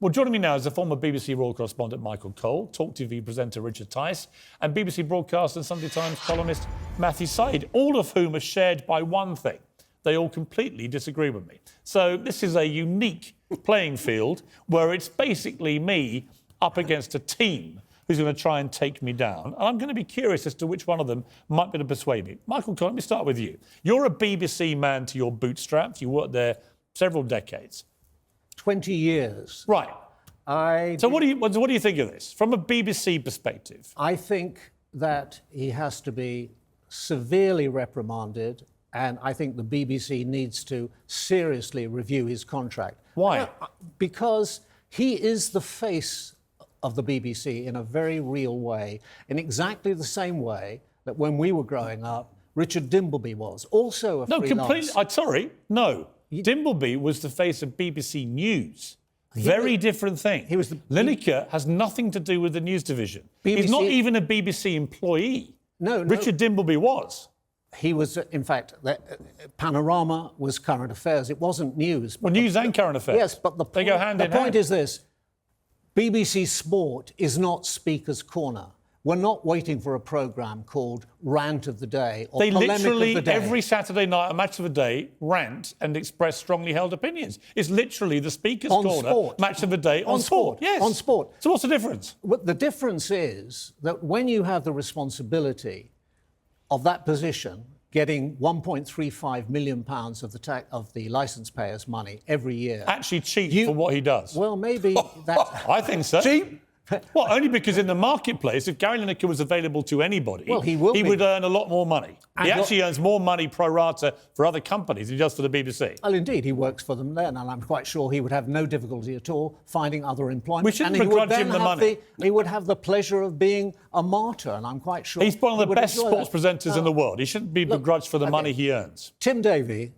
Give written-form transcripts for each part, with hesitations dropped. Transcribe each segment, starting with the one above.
Well, joining me now is the former BBC Royal correspondent Michael Cole, TalkTV presenter Richard Tice, and BBC broadcaster and Sunday Times columnist Matthew Syed, all of whom are shared by one thing. They all completely disagree with me. So this is a unique playing field where it's basically me up against a team who's going to try and take me down. And I'm going to be curious as to which one of them might be able to persuade me. Michael Cole, let me start with you. You're a BBC man to your bootstraps. You worked there several decades. 20 years. Right. So what do you think of this from a BBC perspective? I think that he has to be severely reprimanded, and I think the BBC needs to seriously review his contract. Why? Because he is the face of the BBC in a very real way, in exactly the same way that when we were growing up, Richard Dimbleby was. Also a freelance. No, completely. No. Dimbleby was the face of BBC News. Very different thing. Lineker has nothing to do with the news division. He's not even a BBC employee. No. Richard Dimbleby was. He was, in fact, Panorama was current affairs. It wasn't news. Well, news and current affairs. Yes, but they go hand in hand. The point is this. BBC Sport is not Speaker's Corner. We're not waiting for a programme called Rant of the Day or Polemic of the Day. They literally, every Saturday night, a Match of the Day, rant and express strongly held opinions. It's literally the Speaker's Corner, sport. Match of the Day, on sport. Yes. On sport. So what's the difference? Well, the difference is that when you have the responsibility of that position, getting £1.35 million of the licence payers' money every year... Actually cheap for what he does. Well, maybe that's... I think so. Cheap? Well, only because in the marketplace, if Gary Lineker was available to anybody, well, he would earn a lot more money. And he actually earns more money pro rata for other companies than he does for the BBC. Well, indeed, he works for them then, and I'm quite sure he would have no difficulty at all finding other employment. We shouldn't begrudge him the money. He would have the pleasure of being a martyr, and I'm quite sure... He's one of the best sports presenters in the world. He shouldn't be begrudged for the money he earns. Tim Davie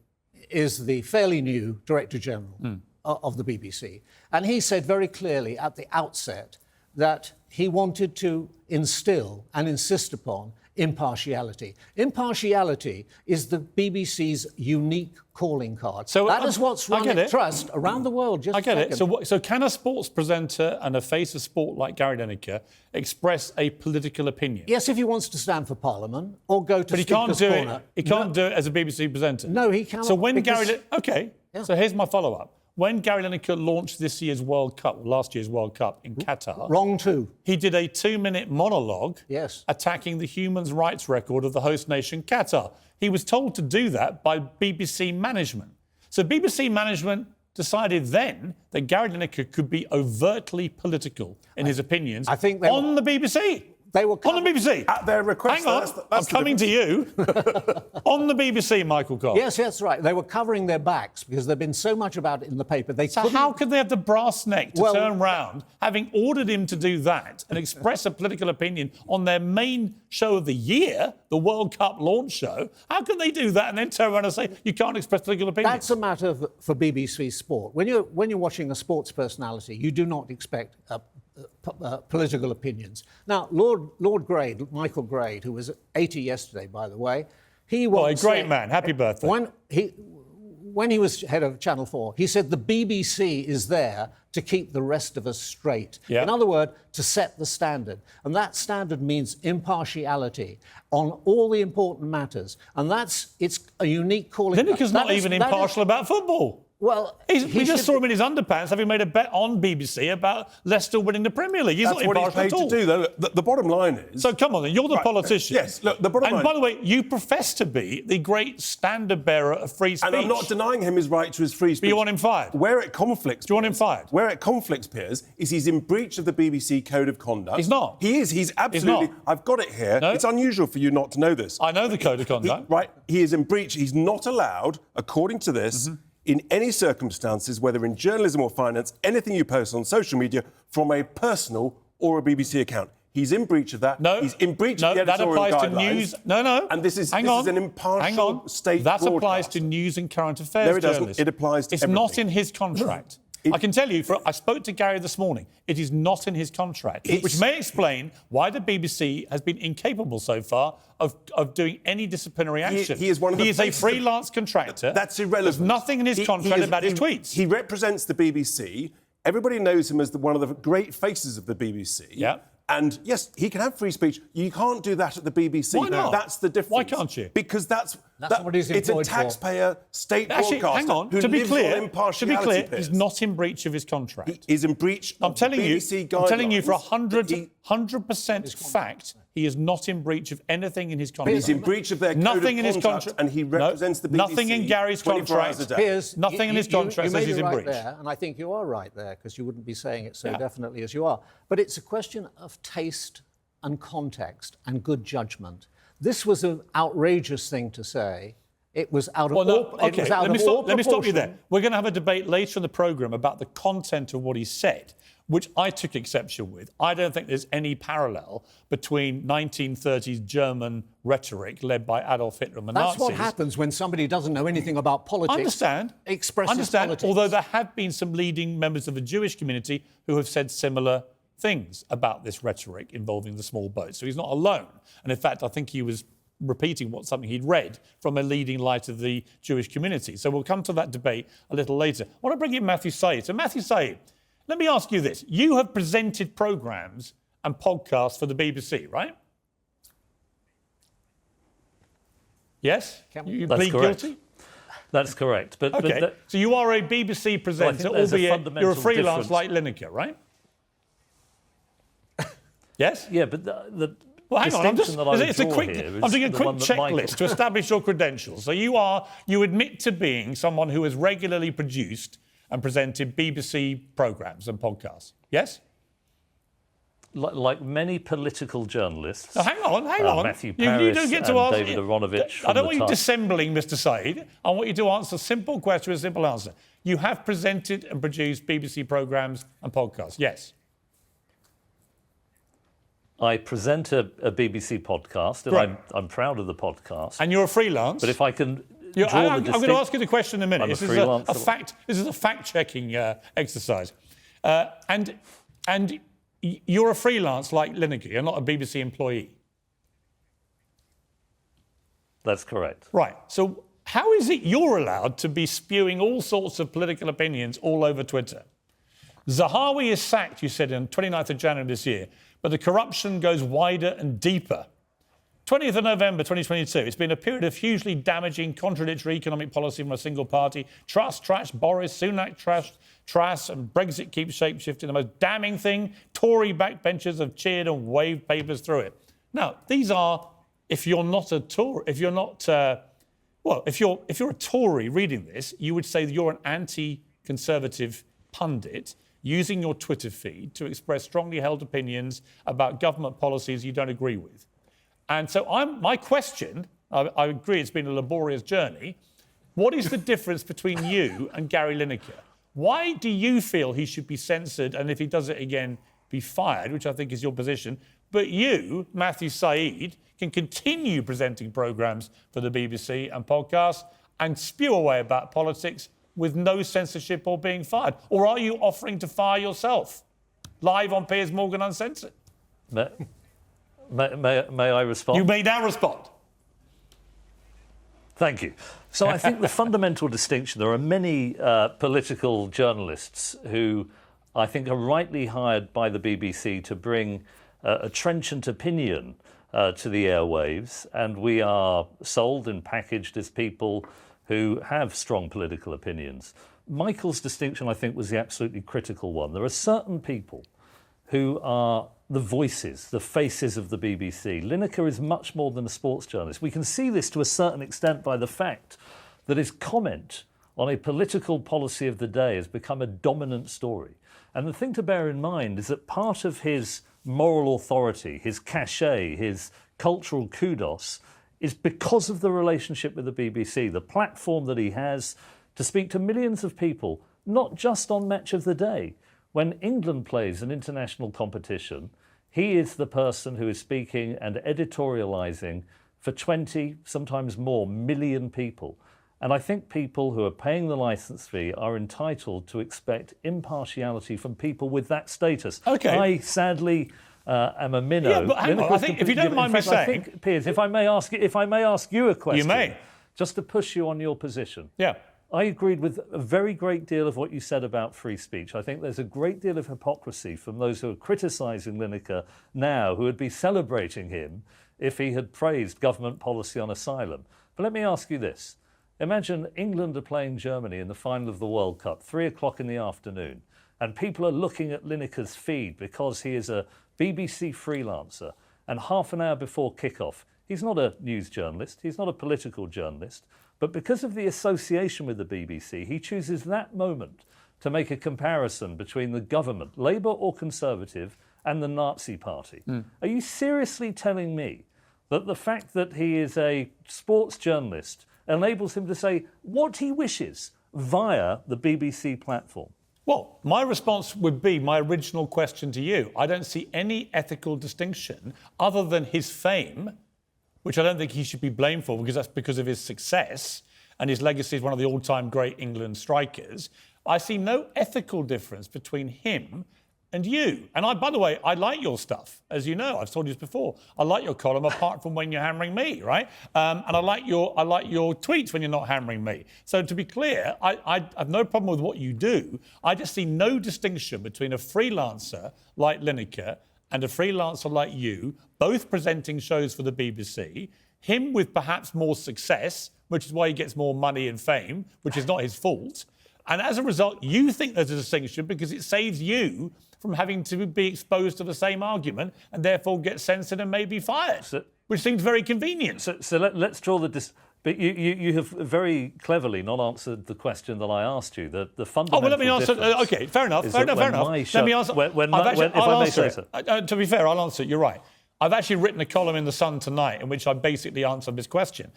is the fairly new Director General of the BBC, and he said very clearly at the outset that he wanted to instill and insist upon impartiality. Impartiality is the BBC's unique calling card. So that is what's running trust around the world. I get it. So can a sports presenter and a face of sport like Gary Lineker express a political opinion? Yes, if he wants to stand for Parliament or go to But he can't do it. He can't do it as a BBC presenter. No, he cannot. So when So here's my follow-up. When Gary Lineker launched last year's World Cup in Qatar... Wrong too. He did a 2-minute monologue attacking the human rights record of the host nation, Qatar. He was told to do that by BBC management. So BBC management decided then that Gary Lineker could be overtly political in his opinions on the BBC. They were on the BBC. At their request. Hang on, I'm coming to you. On the BBC, Michael Cole. Yes, that's right. They were covering their backs because there'd been so much about it in the paper. So how could they have the brass neck to turn round, having ordered him to do that and express a political opinion on their main show of the year, the World Cup launch show? How can they do that and then turn around and say, you can't express political opinions? That's a matter for BBC Sport. When you're watching a sports personality, you do not expect... political opinions. Now, Lord Grade, Michael Grade, who was 80 yesterday, by the way, he was... a great man. Happy birthday. When he was head of Channel 4, he said the BBC is there to keep the rest of us straight. Yeah. In other words, to set the standard. And that standard means impartiality on all the important matters. And it's a unique calling. Lineker's not even impartial about football. Well, we just saw him in his underpants having made a bet on BBC about Leicester winning the Premier League. He's not impartial at all. That's what he's paid to do, though. The bottom line is... So come on then, you're the politician. Yes, look, the bottom line... And by the way, you profess to be the great standard-bearer of free speech. And I'm not denying him his right to his free speech. But you want him fired? Where it conflicts... Do you want him fired? Where it conflicts, Piers, is he's in breach of the BBC Code of Conduct. He's not. He is. He's absolutely... He's not. I've got it here. No. It's unusual for you not to know this. I know the Code of Conduct. He is in breach. He's not allowed, according to this... in any circumstances, whether in journalism or finance, anything you post on social media from a personal or a BBC account. He's in breach of that. No. He's in breach of the editorial that applies guidelines. To news. No. And this is an impartial state That broadcast. Applies to news and current affairs No, it doesn't. It applies to everything. It's not in his contract. I can tell you, I spoke to Gary this morning, it is not in his contract, which may explain why the BBC has been incapable so far of doing any disciplinary action. He is a freelance contractor. That's irrelevant. There's nothing in his contract about his tweets. He represents the BBC Everybody knows him as one of the great faces of the BBC. Yeah. And yes, he can have free speech. You can't do that at the BBC. Why not? That's the difference. Why can't you? Because that's what he's it's a employed for. taxpayer state Actually, broadcaster hang on. who To be lives clear, on impartiality. he's not in breach of his contract. He is in breach I'm of telling you, BBC I'm telling you for guidelines 100% fact, he is not in breach of anything in his contract. He's in breach of their nothing code in of his conduct, contract, and he represents the BBC. Nothing in Gary's 24 hours contract. a day. Piers, Nothing in his contract says he's in breach. There, and I think you are right there, because you wouldn't be saying it so definitely as you are. But it's a question of taste and context and good judgment. This was an outrageous thing to say. It was out of all let me stop you there. proportion. We're going to have a debate later in the programme about the content of what he said, which I took exception with. I don't think there's any parallel between 1930s German rhetoric led by Adolf Hitler and the That's Nazis. what happens when somebody doesn't know anything about politics. I understand. Expresses politics. Although there have been some leading members of the Jewish community who have said similar things about this rhetoric involving the small boats. So he's not alone. And in fact, I think he was repeating something he'd read from a leading light of the Jewish community. So we'll come to that debate a little later. I want to bring in Matthew Syed. So Matthew Syed, let me ask you this. You have presented programmes and podcasts for the BBC, right? Yes? You That's plead correct. guilty? That's correct. OK, so you are a BBC presenter, albeit you're a freelance like Lineker, right? Yes? Yeah, but the well, hang on. I'm doing a quick checklist checklist to establish your credentials. So you admit to being someone who has regularly produced and presented BBC programmes and podcasts. Yes? Like many political journalists. Now, hang on. Matthew You Paris don't get to and ask. David Aronovich. I don't want you Tice. dissembling, Mr. Said. I want you to answer a simple question with a simple answer. You have presented and produced BBC programmes and podcasts. Yes. I present a BBC podcast, and Right. I'm proud of the podcast. And you're a freelance. But if I can I'm going to ask you the question in a minute. I'm a This is freelancer. This is a fact-checking exercise. And you're a freelance like Lineker. You're not a BBC employee. That's correct. Right. So how is it you're allowed to be spewing all sorts of political opinions all over Twitter? Zahawi is sacked, you said, on 29th of January this year, but the corruption goes wider and deeper. 20th of November 2022, it's been a period of hugely damaging, contradictory economic policy from a single party. Truss, trash, Boris, Sunak, trash, and Brexit keeps shape-shifting. The most damning thing, Tory backbenchers have cheered and waved papers through it. Now, these are, if you're a Tory reading this, you would say that you're an anti-conservative pundit using your Twitter feed to express strongly held opinions about government policies you don't agree with. And so my question, I agree it's been a laborious journey, what is the difference between you and Gary Lineker? Why do you feel he should be censored and if he does it again, be fired, which I think is your position, but you, Matthew Syed, can continue presenting programmes for the BBC and podcasts and spew away about politics with no censorship or being fired? Or are you offering to fire yourself live on Piers Morgan Uncensored? May I respond? You may now respond. Thank you. So I think the fundamental distinction, there are many political journalists who I think are rightly hired by the BBC to bring a trenchant opinion to the airwaves, and we are sold and packaged as people who have strong political opinions. Michael's distinction, I think, was the absolutely critical one. There are certain people who are the voices, the faces of the BBC. Lineker is much more than a sports journalist. We can see this to a certain extent by the fact that his comment on a political policy of the day has become a dominant story. And the thing to bear in mind is that part of his moral authority, his cachet, his cultural kudos, is because of the relationship with the BBC, the platform that he has to speak to millions of people, not just on Match of the Day. When England plays an international competition, he is the person who is speaking and editorialising for 20, sometimes more, million people. And I think people who are paying the licence fee are entitled to expect impartiality from people with that status. OK. I, sadly, am a minnow. Yeah, but hang on, I think, if you don't mind me saying... I think, Piers, if I may ask you a question... You may. Just to push you on your position. Yeah. I agreed with a very great deal of what you said about free speech. I think there's a great deal of hypocrisy from those who are criticising Lineker now, who would be celebrating him if he had praised government policy on asylum. But let me ask you this. Imagine England are playing Germany in the final of the World Cup, 3 o'clock in the afternoon, and people are looking at Lineker's feed because he is a BBC freelancer, and half an hour before kick-off, he's not a news journalist, he's not a political journalist, but because of the association with the BBC, he chooses that moment to make a comparison between the government, Labour or Conservative, and the Nazi Party. Are you seriously telling me that the fact that he is a sports journalist enables him to say what he wishes via the BBC platform? Well, my response would be my original question to you. I don't see any ethical distinction other than his fame, which I don't think he should be blamed for because that's because of his success and his legacy as one of the all-time great England strikers. I see no ethical difference between him and you. And by the way, I like your stuff, as you know. I've told you this before. I like your column, apart from when you're hammering me, right? And I like your tweets when you're not hammering me. So to be clear, I have no problem with what you do. I just see no distinction between a freelancer like Lineker and a freelancer like you, both presenting shows for the BBC, him with perhaps more success, which is why he gets more money and fame, which is not his fault. And as a result, you think there's a distinction because it saves you from having to be exposed to the same argument and therefore get censored and maybe fired, which seems very convenient. So let's draw the... But you have very cleverly not answered the question that I asked you. The fundamental let me answer. OK, fair enough. Let me answer. If I may say so. To be fair, I'll answer it. You're right. I've actually written a column in The Sun tonight in which I basically answered this question.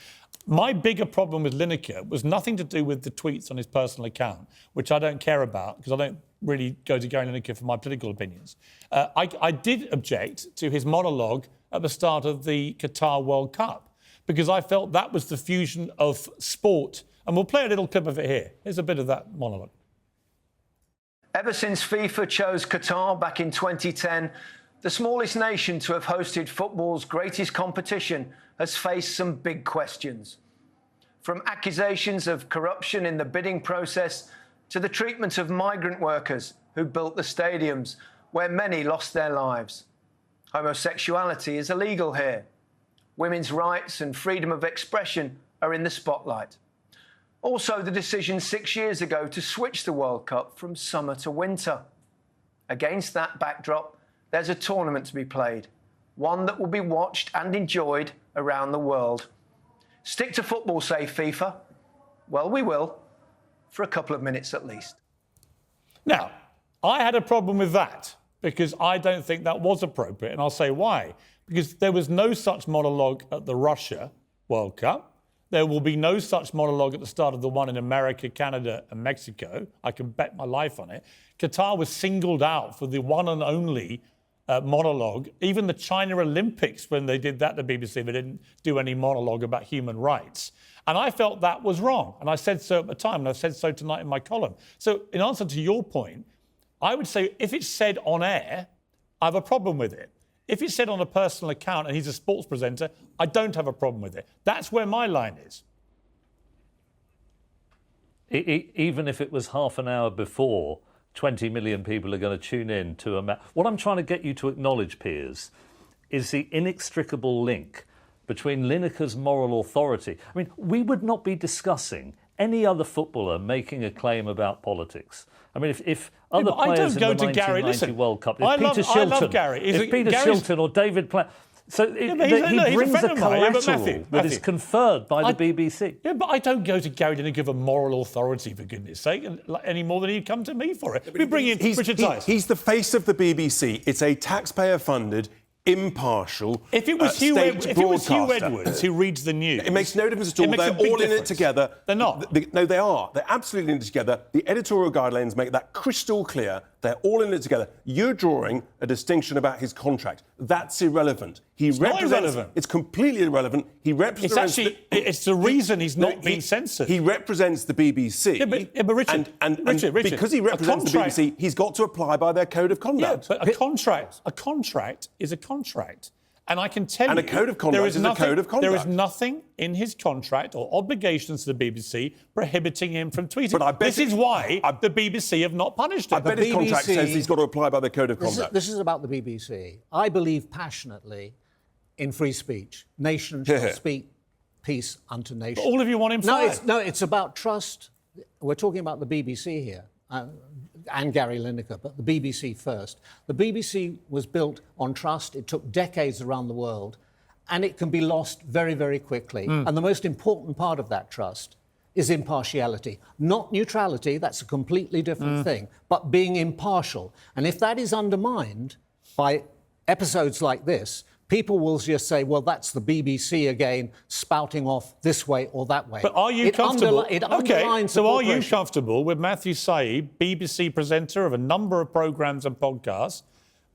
My bigger problem with Lineker was nothing to do with the tweets on his personal account, which I don't care about because I don't really go to Gary Lineker for my political opinions. I did object to his monologue at the start of the Qatar World Cup because I felt that was the fusion of sport. And we'll play a little clip of it here. Here's a bit of that monologue. Ever since FIFA chose Qatar back in 2010, the smallest nation to have hosted football's greatest competition has faced some big questions. From accusations of corruption in the bidding process to the treatment of migrant workers who built the stadiums, where many lost their lives. Homosexuality is illegal here. Women's rights and freedom of expression are in the spotlight. Also, the decision 6 years ago to switch the World Cup from summer to winter. Against that backdrop, there's a tournament to be played, one that will be watched and enjoyed around the world. Stick to football, say FIFA. Well, we will, for a couple of minutes at least. Now, I had a problem with that because I don't think that was appropriate, and I'll say why. Because there was no such monologue at the Russia World Cup. There will be no such monologue at the start of the one in America, Canada and Mexico. I can bet my life on it. Qatar was singled out for the one and only monologue. Even the China Olympics, when they did that, the BBC, they didn't do any monologue about human rights. And I felt that was wrong. And I said so at the time, and I've said so tonight in my column. So in answer to your point, I would say if it's said on air, I have a problem with it. If it's said on a personal account and he's a sports presenter, I don't have a problem with it. That's where my line is. Even if it was half an hour before, 20 million people are going to tune in to a match. What I'm trying to get you to acknowledge, Piers, is the inextricable link between Lineker's moral authority. I mean, we would not be discussing any other footballer making a claim about politics. I mean, if other players in the 1990 World Cup, if Peter Shilton or David Platt... So he brings a collateral that is conferred by the BBC. Yeah, but I don't go to Gary Lineker for moral authority, for goodness sake, any more than he'd come to me for it. We bring in Richard Tice. He's the face of the BBC. It's a taxpayer-funded, impartial, if it was Hugh Edwards who reads the news... It makes no difference at all. They're all in it together. They're not. No, they are. They're absolutely in it together. The editorial guidelines make that crystal clear. They're all in it together. You're drawing a distinction about his contract. That's irrelevant. It's not irrelevant. It's completely irrelevant. He represents... It's the reason he's not being censored. He represents the BBC. Yeah, but Richard, Richard, because he represents the BBC, he's got to apply by their code of conduct. Yeah, but a contract is a contract. And I can tell And you... a code of conduct there is a code of There is conduct. nothing in his contract or obligations to the BBC prohibiting him from tweeting. But I bet this is why the BBC have not punished him. I bet his contract says he's got to apply by the code of conduct. This is about the BBC. I believe passionately in free speech. Nation shall speak peace unto nation. All of you want him fired. It's about trust. We're talking about the BBC here. And Gary Lineker, but the BBC first. The BBC was built on trust. It took decades around the world, and it can be lost very, very quickly. And the most important part of that trust is impartiality. Not neutrality, that's a completely different thing, but being impartial. And if that is undermined by episodes like this, people will just say, well, that's the BBC again, spouting off this way or that way. But are you comfortable? It underlines the so are you corporation. comfortable with Matthew Syed, BBC presenter of a number of programmes and podcasts,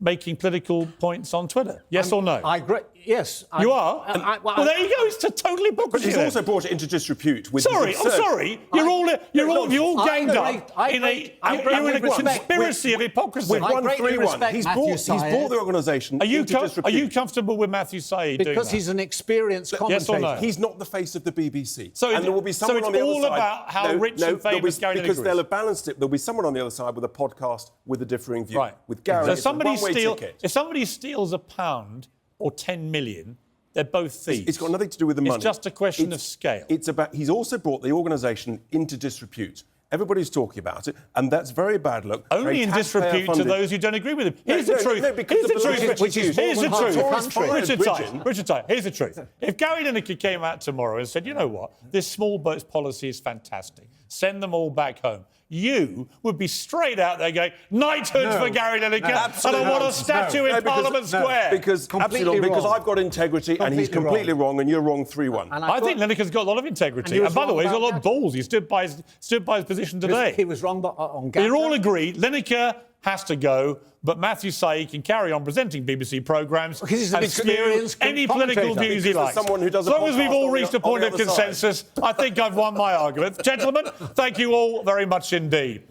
making political points on Twitter? Yes or no? I agree. Yes. You are? Well, there you go. It's totally But hypocrisy. he's also brought it into disrepute with Sorry, his I'm absurd- sorry. You're all ganged up in a conspiracy of hypocrisy. With I 131, greatly respect he's Matthew brought Syed. the organisation Are you into disrepute. comfortable with Matthew Syed doing Because that? he's an experienced commentator. Yes or no? He's not the face of the BBC. So and there will be someone it's on the other all side. about how rich and there'll famous be, Gary Lineker because is. they'll have balanced it. There'll be someone on the other side with a podcast with a differing view. Right. With Gary, So it's a one-way ticket. if somebody steals £1 or 10 million, they're both thieves. It's got nothing to do with the money. It's just a question of scale. It's about. He's also brought the organisation into disrepute. Everybody's talking about it, and that's very bad luck. Only in disrepute to those who don't agree with him. Here's the truth. Here's the truth. Here's the truth. Richard Tice, here's the truth. If Gary Lineker came out tomorrow and said, you know what, this small boats policy is fantastic, send them all back home, you would be straight out there going, knighthood for Gary Lineker, and I want a statue in Parliament Square. Because Completely because wrong. I've got integrity and he's completely wrong, and you're wrong 3-1. I think Lineker's got a lot of integrity. And And by the way, he's got a lot of about balls. He stood by his position today. He was wrong but on But you're Gandalf. all agreed, Lineker has to go, but Matthew Syed can carry on presenting BBC programmes Because he's an and spew experienced any political commentator. views he Because likes. there's someone who does as a long as we've podcast all on reached the- a point on of the other side. consensus, I think I've won my argument. Gentlemen, thank you all very much indeed.